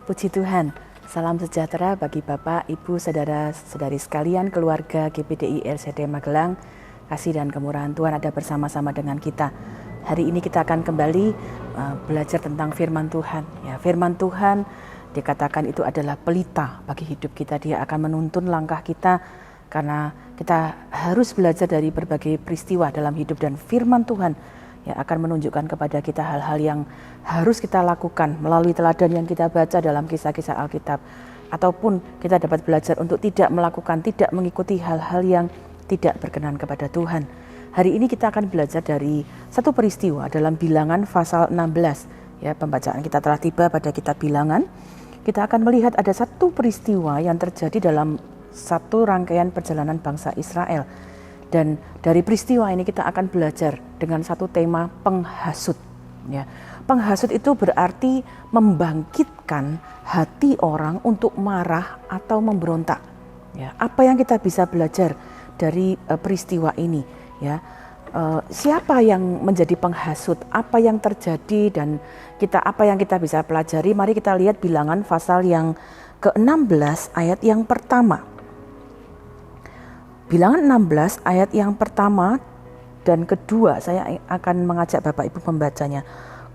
Puji Tuhan, salam sejahtera bagi Bapak, Ibu, Saudara-saudari sekalian, keluarga GPDI LCD Magelang. Kasih dan kemurahan Tuhan ada bersama-sama dengan kita. Hari ini kita akan kembali belajar tentang firman Tuhan. Ya, firman Tuhan dikatakan itu adalah pelita bagi hidup kita. Dia akan menuntun langkah kita karena kita harus belajar dari berbagai peristiwa dalam hidup, dan firman Tuhan yang akan menunjukkan kepada kita hal-hal yang harus kita lakukan melalui teladan yang kita baca dalam kisah-kisah Alkitab, ataupun kita dapat belajar untuk tidak melakukan, tidak mengikuti hal-hal yang tidak berkenan kepada Tuhan. Hari ini kita akan belajar dari satu peristiwa dalam Bilangan pasal 16. Ya, pembacaan kita telah tiba pada kitab Bilangan. Kita akan melihat ada satu peristiwa yang terjadi dalam satu rangkaian perjalanan bangsa Israel. Dan dari peristiwa ini kita akan belajar dengan satu tema penghasut. Ya, penghasut itu berarti membangkitkan hati orang untuk marah atau memberontak. Ya, apa yang kita bisa belajar dari peristiwa ini? Ya, siapa yang menjadi penghasut? Apa yang terjadi dan apa yang kita bisa pelajari? Mari kita lihat Bilangan pasal yang ke-16 ayat yang pertama. Bilangan 16 ayat yang pertama dan kedua, saya akan mengajak Bapak Ibu membacanya.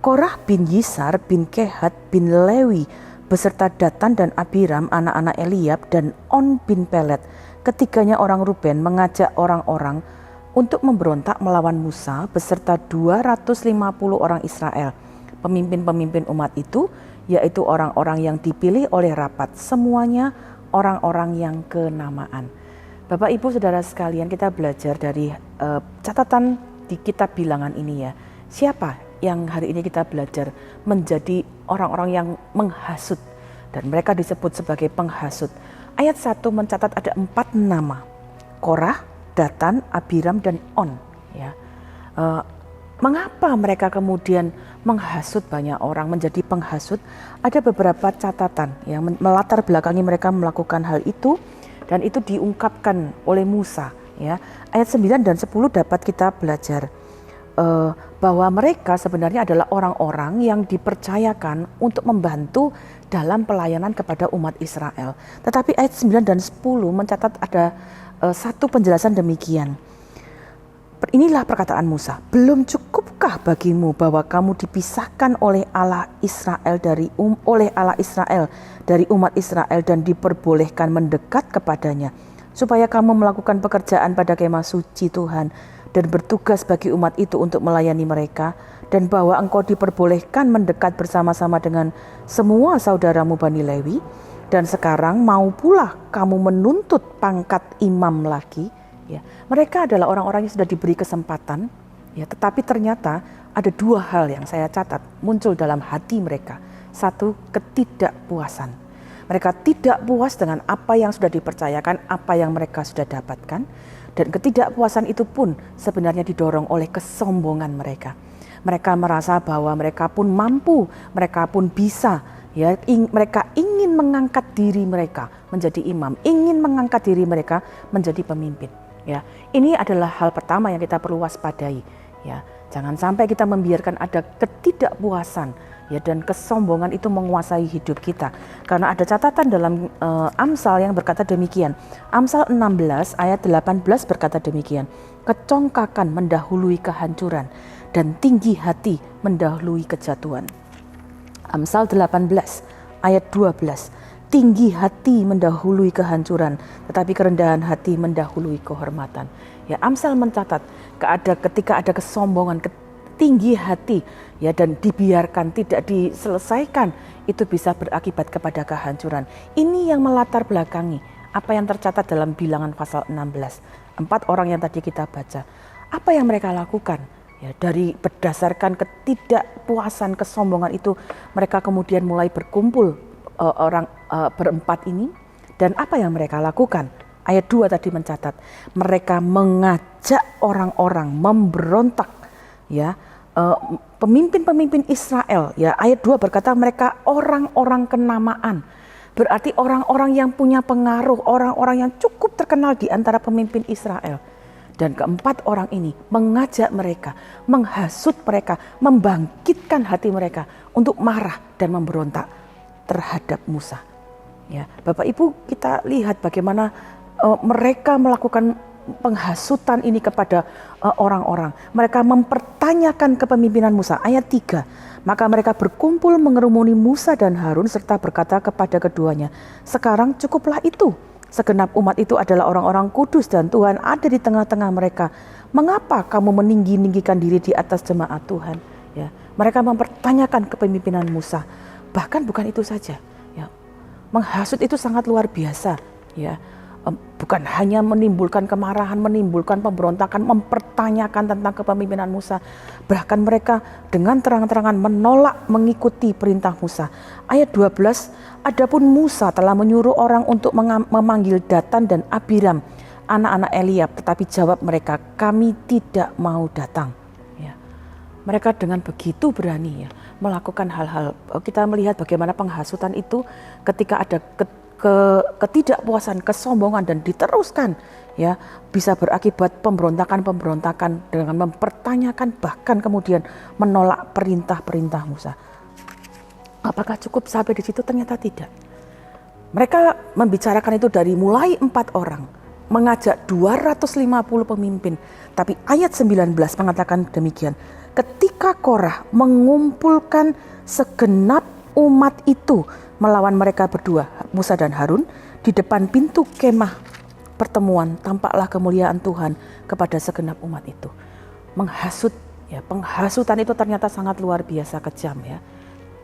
Korah bin Yisar bin Kehat bin Lewi beserta Datan dan Abiram anak-anak Eliab dan On bin Pelet, ketiganya orang Ruben, mengajak orang-orang untuk memberontak melawan Musa beserta 250 orang Israel. Pemimpin-pemimpin umat itu yaitu orang-orang yang dipilih oleh rapat, semuanya orang-orang yang kenamaan. Bapak Ibu Saudara sekalian, kita belajar dari catatan di kitab Bilangan ini ya. Siapa yang hari ini kita belajar menjadi orang-orang yang menghasut, dan mereka disebut sebagai penghasut. Ayat 1 mencatat ada 4 nama. Korah, Datan, Abiram, dan On. Ya. Mengapa mereka kemudian menghasut banyak orang, menjadi penghasut? Ada beberapa catatan yang melatar belakangi mereka melakukan hal itu. Dan itu diungkapkan oleh Musa. Ya. Ayat 9 dan 10 dapat kita belajar bahwa mereka sebenarnya adalah orang-orang yang dipercayakan untuk membantu dalam pelayanan kepada umat Israel. Tetapi ayat 9 dan 10 mencatat ada satu penjelasan demikian. Inilah perkataan Musa, belum cukupkah bagimu bahwa kamu dipisahkan oleh Allah Israel dari umat Israel dan diperbolehkan mendekat kepadanya, supaya kamu melakukan pekerjaan pada kemah suci Tuhan dan bertugas bagi umat itu untuk melayani mereka, dan bahwa engkau diperbolehkan mendekat bersama-sama dengan semua saudaramu Bani Lewi, dan sekarang mau pula kamu menuntut pangkat imam lagi. Ya, mereka adalah orang-orang yang sudah diberi kesempatan, ya, tetapi ternyata ada dua hal yang saya catat muncul dalam hati mereka. Satu, ketidakpuasan. Mereka tidak puas dengan apa yang sudah dipercayakan, apa yang mereka sudah dapatkan, dan ketidakpuasan itu pun sebenarnya didorong oleh kesombongan mereka. Mereka merasa bahwa mereka pun mampu, mereka pun bisa. Ya, mereka ingin mengangkat diri mereka menjadi imam, ingin mengangkat diri mereka menjadi pemimpin. Ya, ini adalah hal pertama yang kita perlu waspadai. Ya, jangan sampai kita membiarkan ada ketidakpuasan, ya, dan kesombongan itu menguasai hidup kita. Karena ada catatan dalam Amsal yang berkata demikian. Amsal 16 ayat 18 berkata demikian. Kecongkakan mendahului kehancuran dan tinggi hati mendahului kejatuhan. Amsal 18 ayat 12. Tinggi hati mendahului kehancuran, tetapi kerendahan hati mendahului kehormatan. Ya, Amsal mencatat ketika ada kesombongan, tinggi hati, ya, dan dibiarkan tidak diselesaikan, itu bisa berakibat kepada kehancuran. Ini yang melatar belakangi apa yang tercatat dalam Bilangan pasal 16. 4 orang yang tadi kita baca. Apa yang mereka lakukan? Ya, dari berdasarkan ketidakpuasan, kesombongan itu, mereka kemudian mulai berkumpul berempat ini, dan apa yang mereka lakukan? Ayat 2 tadi mencatat mereka mengajak orang-orang memberontak, ya, pemimpin-pemimpin Israel. Ya, ayat 2 berkata mereka orang-orang kenamaan, berarti orang-orang yang punya pengaruh, orang-orang yang cukup terkenal di antara pemimpin Israel. Dan keempat orang ini mengajak mereka, menghasut mereka, membangkitkan hati mereka untuk marah dan memberontak. terhadap Musa. Ya, Bapak Ibu, kita lihat bagaimana mereka melakukan penghasutan ini kepada orang-orang. Mereka mempertanyakan kepemimpinan Musa. Ayat 3. Maka mereka berkumpul mengerumuni Musa dan Harun serta berkata kepada keduanya, sekarang cukuplah itu. Segenap umat itu adalah orang-orang kudus dan Tuhan ada di tengah-tengah mereka. Mengapa kamu meninggi-ninggikan diri di atas jemaat Tuhan? Ya, mereka mempertanyakan kepemimpinan Musa. Bahkan bukan itu saja. Ya, menghasut itu sangat luar biasa. Ya, bukan hanya menimbulkan kemarahan, menimbulkan pemberontakan, mempertanyakan tentang kepemimpinan Musa. Bahkan mereka dengan terang-terangan menolak mengikuti perintah Musa. Ayat 12, adapun Musa telah menyuruh orang untuk memanggil Datan dan Abiram, anak-anak Eliab, tetapi jawab mereka, kami tidak mau datang. Ya. Mereka dengan begitu berani ya melakukan hal-hal. Kita melihat bagaimana penghasutan itu ketika ada ketidakpuasan, kesombongan dan diteruskan ya bisa berakibat pemberontakan dengan mempertanyakan bahkan kemudian menolak perintah-perintah Musa. Apakah cukup sampai di situ? Ternyata tidak. Mereka membicarakan itu dari mulai 4 orang, mengajak 250 pemimpin. Tapi ayat 19 mengatakan demikian. Ketika Korah mengumpulkan segenap umat itu melawan mereka berdua, Musa dan Harun, di depan pintu kemah pertemuan tampaklah kemuliaan Tuhan kepada segenap umat itu. Menghasut ya, penghasutan itu ternyata sangat luar biasa kejam ya.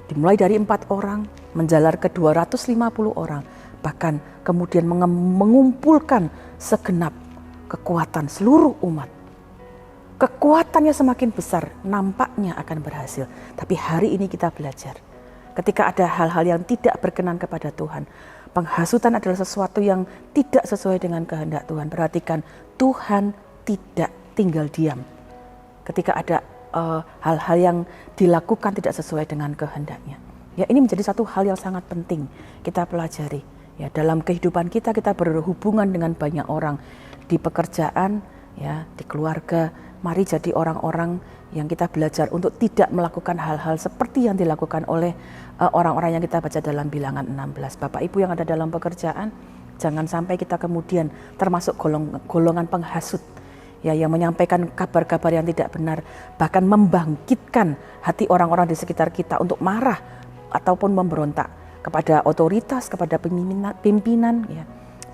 Dimulai dari 4 orang menjalar ke 250 orang, bahkan kemudian mengumpulkan segenap kekuatan seluruh umat. Kekuatannya semakin besar, nampaknya akan berhasil. Tapi hari ini kita belajar ketika ada hal-hal yang tidak berkenan kepada Tuhan. Penghasutan adalah sesuatu yang tidak sesuai dengan kehendak Tuhan. Perhatikan, Tuhan tidak tinggal diam. Ketika ada hal-hal yang dilakukan tidak sesuai dengan kehendaknya. Ya, ini menjadi satu hal yang sangat penting kita pelajari. Ya, dalam kehidupan kita berhubungan dengan banyak orang. Di pekerjaan, ya, di keluarga. Mari jadi orang-orang yang kita belajar untuk tidak melakukan hal-hal seperti yang dilakukan oleh orang-orang yang kita baca dalam Bilangan 16. Bapak Ibu yang ada dalam pekerjaan, jangan sampai kita kemudian termasuk golongan penghasut ya, yang menyampaikan kabar-kabar yang tidak benar, bahkan membangkitkan hati orang-orang di sekitar kita untuk marah ataupun memberontak kepada otoritas, kepada pimpinan ya.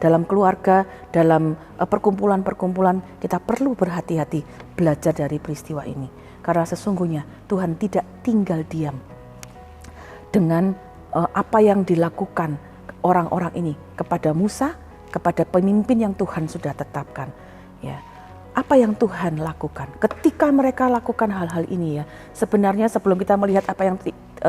Dalam keluarga, dalam perkumpulan-perkumpulan, kita perlu berhati-hati belajar dari peristiwa ini. Karena sesungguhnya Tuhan tidak tinggal diam dengan apa yang dilakukan orang-orang ini kepada Musa, kepada pemimpin yang Tuhan sudah tetapkan. Ya, apa yang Tuhan lakukan? Ketika mereka lakukan hal-hal ini ya, sebenarnya sebelum kita melihat apa yang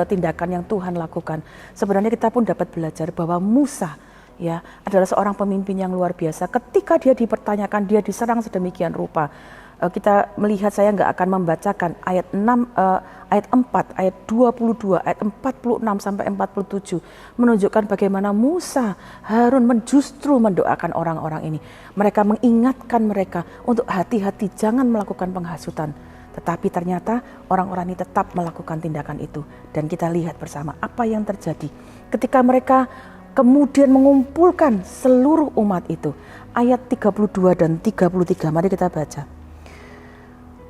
tindakan yang Tuhan lakukan, sebenarnya kita pun dapat belajar bahwa Musa ya adalah seorang pemimpin yang luar biasa. Ketika dia dipertanyakan, dia diserang sedemikian rupa. Kita melihat, saya nggak akan membacakan ayat 6, ayat 4, ayat 22, ayat 46 sampai 47 menunjukkan bagaimana Musa, Harun justru mendoakan orang-orang ini. Mereka mengingatkan mereka untuk hati-hati jangan melakukan penghasutan. Tetapi ternyata orang-orang ini tetap melakukan tindakan itu. Dan kita lihat bersama apa yang terjadi ketika mereka kemudian mengumpulkan seluruh umat itu. Ayat 32 dan 33, mari kita baca.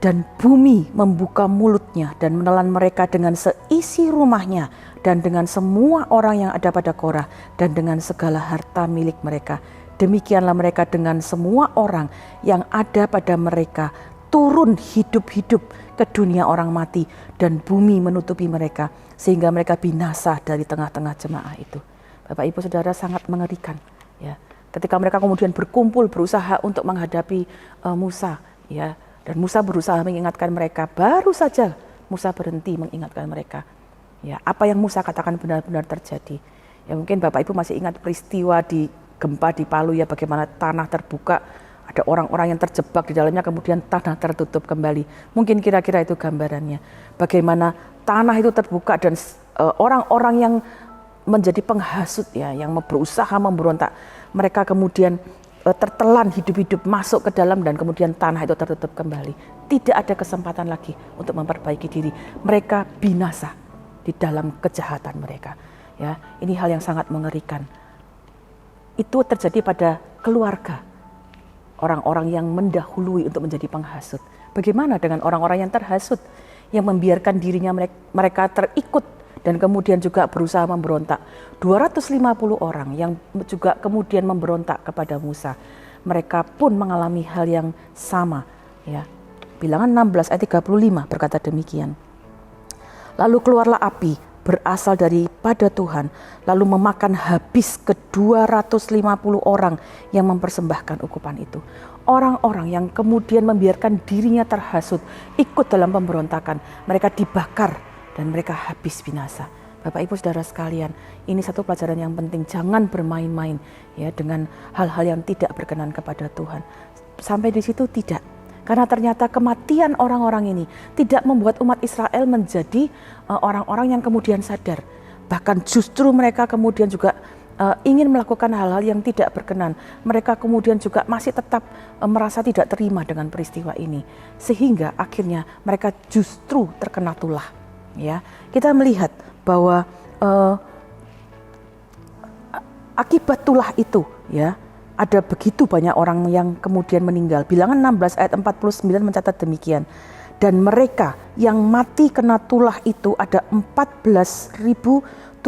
Dan bumi membuka mulutnya dan menelan mereka dengan seisi rumahnya dan dengan semua orang yang ada pada Korah dan dengan segala harta milik mereka. Demikianlah mereka dengan semua orang yang ada pada mereka turun hidup-hidup ke dunia orang mati dan bumi menutupi mereka sehingga mereka binasa dari tengah-tengah jemaah itu. Bapak Ibu Saudara, sangat mengerikan ya. Ketika mereka kemudian berkumpul berusaha untuk menghadapi Musa ya. Dan Musa berusaha mengingatkan mereka, baru saja Musa berhenti mengingatkan mereka. Ya, apa yang Musa katakan benar-benar terjadi. Ya, mungkin Bapak Ibu masih ingat peristiwa di gempa di Palu ya, bagaimana tanah terbuka, ada orang-orang yang terjebak di dalamnya, kemudian tanah tertutup kembali. Mungkin kira-kira itu gambarannya. Bagaimana tanah itu terbuka dan orang-orang yang menjadi penghasut ya, yang berusaha memberontak, mereka kemudian tertelan hidup-hidup masuk ke dalam dan kemudian tanah itu tertutup kembali. Tidak ada kesempatan lagi untuk memperbaiki diri. Mereka binasa di dalam kejahatan mereka. Ya, ini hal yang sangat mengerikan. Itu terjadi pada keluarga. Orang-orang yang mendahului untuk menjadi penghasut. Bagaimana dengan orang-orang yang terhasut, yang membiarkan dirinya mereka terikut dan kemudian juga berusaha memberontak. 250 orang yang juga kemudian memberontak kepada Musa. Mereka pun mengalami hal yang sama. Ya. Bilangan 16 ayat 35 berkata demikian. Lalu keluarlah api berasal daripada Tuhan, lalu memakan habis ke 250 orang yang mempersembahkan ukupan itu. Orang-orang yang kemudian membiarkan dirinya terhasut, ikut dalam pemberontakan, mereka dibakar dan mereka habis binasa. Bapak Ibu Saudara sekalian, ini satu pelajaran yang penting, jangan bermain-main ya dengan hal-hal yang tidak berkenan kepada Tuhan. Sampai di situ tidak. Karena ternyata kematian orang-orang ini tidak membuat umat Israel menjadi orang-orang yang kemudian sadar. Bahkan justru mereka kemudian juga ingin melakukan hal-hal yang tidak berkenan. Mereka kemudian juga masih tetap merasa tidak terima dengan peristiwa ini. Sehingga akhirnya mereka justru terkena tulah. Ya, kita melihat bahwa akibat tulah itu ya, ada begitu banyak orang yang kemudian meninggal. Bilangan 16 ayat 49 mencatat demikian. Dan mereka yang mati kena tulah itu ada 14.700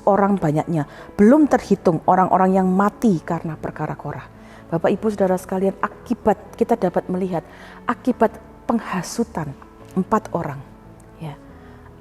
orang banyaknya. Belum terhitung orang-orang yang mati karena perkara Korah. Bapak Ibu Saudara sekalian, akibat kita dapat melihat akibat penghasutan 4 orang. Ya.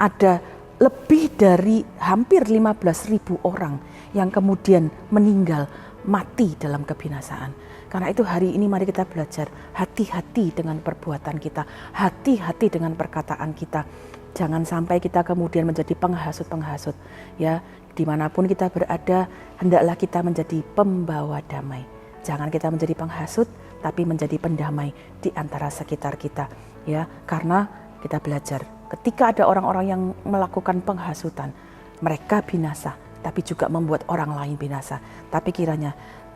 Ada lebih dari hampir 15.000 orang yang kemudian meninggal, mati dalam kebinasaan. Karena itu hari ini mari kita belajar hati-hati dengan perbuatan kita, hati-hati dengan perkataan kita. Jangan sampai kita kemudian menjadi penghasut-penghasut. Ya, dimanapun kita berada, hendaklah kita menjadi pembawa damai. Jangan kita menjadi penghasut, tapi menjadi pendamai di antara sekitar kita. Ya, karena kita belajar ketika ada orang-orang yang melakukan penghasutan, mereka binasa, tapi juga membuat orang lain binasa. Tapi kiranya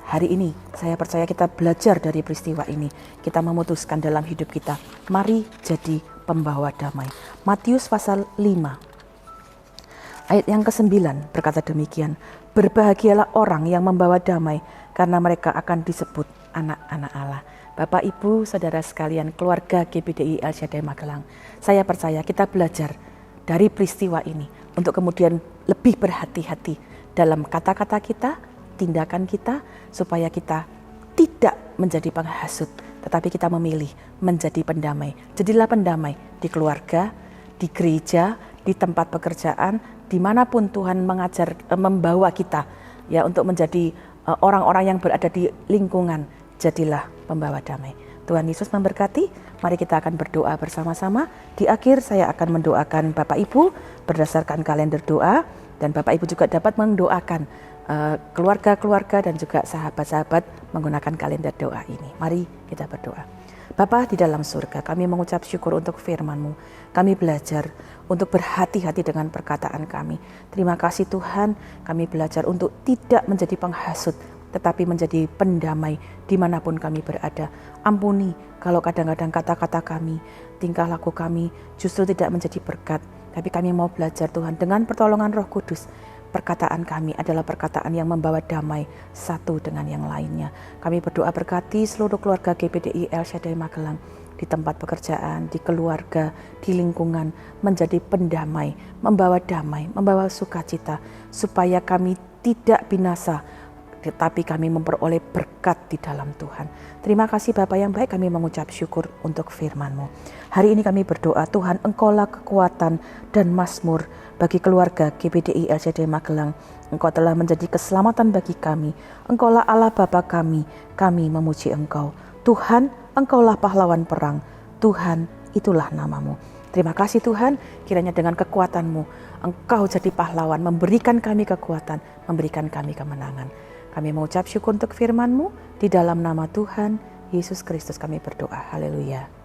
hari ini saya percaya kita belajar dari peristiwa ini. Kita memutuskan dalam hidup kita, mari jadi pembawa damai. Matius pasal 5 ayat yang ke-9 berkata demikian. Berbahagialah orang yang membawa damai, karena mereka akan disebut anak-anak Allah. Bapak, Ibu, Saudara sekalian, keluarga GBDI El Shaddai Magelang, saya percaya kita belajar dari peristiwa ini untuk kemudian lebih berhati-hati dalam kata-kata kita, tindakan kita, supaya kita tidak menjadi penghasut, tetapi kita memilih menjadi pendamai. Jadilah pendamai di keluarga, di gereja, di tempat pekerjaan, dimanapun Tuhan membawa kita ya untuk menjadi orang-orang yang berada di lingkungan. Jadilah pembawa damai. Tuhan Yesus memberkati. Mari kita akan berdoa bersama-sama. Di akhir saya akan mendoakan Bapak Ibu berdasarkan kalender doa, dan Bapak Ibu juga dapat mendoakan keluarga-keluarga dan juga sahabat-sahabat menggunakan kalender doa ini. Mari kita berdoa. Bapa di dalam surga, kami mengucap syukur untuk firman-Mu. Kami belajar untuk berhati-hati dengan perkataan kami. Terima kasih Tuhan, kami belajar untuk tidak menjadi penghasut, tetapi menjadi pendamai dimanapun kami berada. Ampuni kalau kadang-kadang kata-kata kami, tingkah laku kami justru tidak menjadi berkat. Tapi kami mau belajar Tuhan dengan pertolongan Roh Kudus. Perkataan kami adalah perkataan yang membawa damai satu dengan yang lainnya. Kami berdoa berkati seluruh keluarga GBDI El Shaddai Magelang, di tempat pekerjaan, di keluarga, di lingkungan, menjadi pendamai, membawa damai, membawa sukacita, supaya kami tidak binasa, tetapi kami memperoleh berkat di dalam Tuhan. Terima kasih Bapa yang baik, kami mengucap syukur untuk firman-Mu. Hari ini kami berdoa, Tuhan, Engkaulah kekuatan dan mazmur bagi keluarga GBDI El Shaddai Magelang. Engkau telah menjadi keselamatan bagi kami. Engkaulah Allah Bapa kami memuji Engkau. Tuhan, Engkaulah pahlawan perang. Tuhan, itulah nama-Mu. Terima kasih Tuhan, kiranya dengan kekuatan-Mu, Engkau jadi pahlawan, memberikan kami kekuatan, memberikan kami kemenangan. Kami mengucap syukur untuk firman-Mu, di dalam nama Tuhan Yesus Kristus kami berdoa. Haleluya.